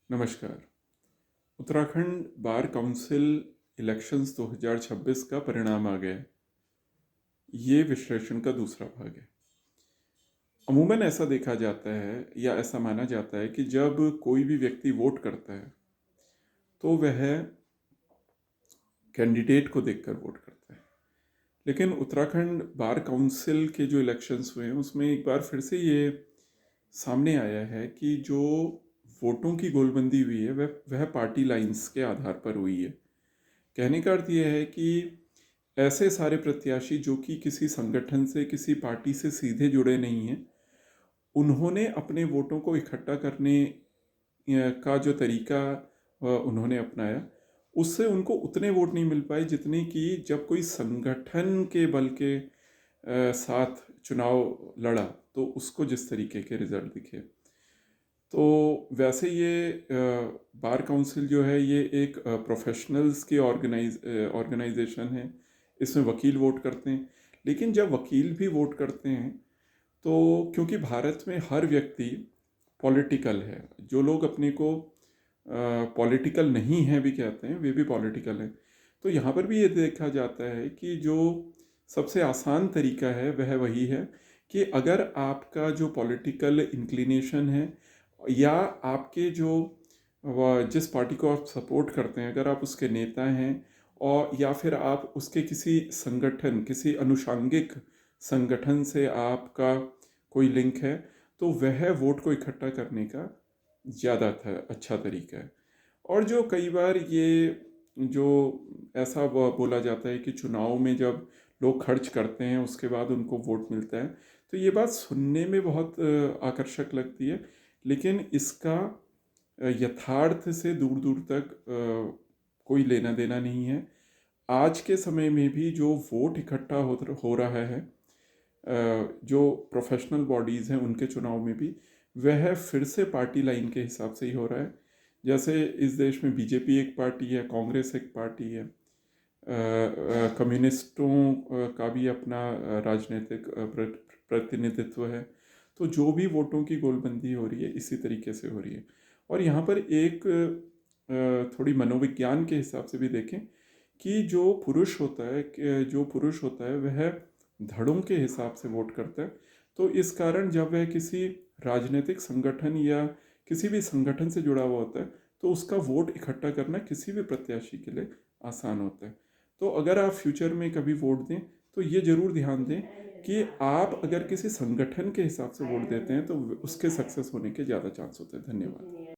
नमस्कार। Uttarakhand bar council elections 2026 का परिणाम आ गया है। ये विश्लेषण का दूसरा भाग है। अमूमन ऐसा देखा जाता है या ऐसा माना जाता है कि जब कोई भी व्यक्ति वोट करता है तो वह कैंडिडेट को देखकर वोट करता है। लेकिन उत्तराखंड बार काउंसिल के जो इलेक्शंस हुए हैं उसमें एक बार फिर से ये सामने आया है कि जो वोटों की गोलबंदी हुई है वह पार्टी लाइंस के आधार पर हुई है। कहने का अर्थ यह है कि ऐसे सारे प्रत्याशी जो कि किसी संगठन से किसी पार्टी से सीधे जुड़े नहीं हैं, उन्होंने अपने वोटों को इकट्ठा करने का जो तरीका उन्होंने अपनाया, उससे उनको उतने वोट नहीं मिल पाए जितने कि जब कोई संगठन के बल के साथ चुनाव लड़ा तो उसको जिस तरीके के रिजल्ट दिखे। तो वैसे ये बार काउंसिल जो है ये एक प्रोफेशनल्स की ऑर्गेनाइजेशन है। इसमें वकील वोट करते हैं। लेकिन जब वकील भी वोट करते हैं तो क्योंकि भारत में हर व्यक्ति पॉलिटिकल है, जो लोग अपने को पॉलिटिकल नहीं हैं भी कहते हैं वे भी पॉलिटिकल हैं। तो यहाँ पर भी ये देखा जाता है कि जो सबसे आसान तरीका है वह वही है कि अगर आपका जो पॉलिटिकल इंक्लिनेशन है या आपके जो जिस पार्टी को आप सपोर्ट करते हैं अगर आप उसके नेता हैं और या फिर आप उसके किसी संगठन किसी अनुषांगिक संगठन से आपका कोई लिंक है तो वह वोट को इकट्ठा करने का ज़्यादा अच्छा तरीका है। और जो कई बार ये जो ऐसा बोला जाता है कि चुनाव में जब लोग खर्च करते हैं उसके बाद उनको वोट मिलता है, तो ये बात सुनने में बहुत आकर्षक लगती है। लेकिन इसका यथार्थ से दूर दूर तक कोई लेना देना नहीं है। आज के समय में भी जो वोट इकट्ठा हो रहा है जो प्रोफेशनल बॉडीज़ हैं उनके चुनाव में भी वह फिर से पार्टी लाइन के हिसाब से ही हो रहा है। जैसे इस देश में बीजेपी एक पार्टी है, कांग्रेस एक पार्टी है, कम्युनिस्टों का भी अपना राजनीतिक प्रतिनिधित्व है। तो जो भी वोटों की गोलबंदी हो रही है इसी तरीके से हो रही है। और यहाँ पर एक थोड़ी मनोविज्ञान के हिसाब से भी देखें कि जो पुरुष होता है वह धड़ों के हिसाब से वोट करता है। तो इस कारण जब वह किसी राजनीतिक संगठन या किसी भी संगठन से जुड़ा हुआ होता है तो उसका वोट इकट्ठा करना किसी भी प्रत्याशी के लिए आसान होता है। तो अगर आप फ्यूचर में कभी वोट दें तो ये ज़रूर ध्यान दें कि आप अगर किसी संगठन के हिसाब से वोट देते हैं तो उसके सक्सेस होने के ज़्यादा चांस होते हैं। धन्यवाद।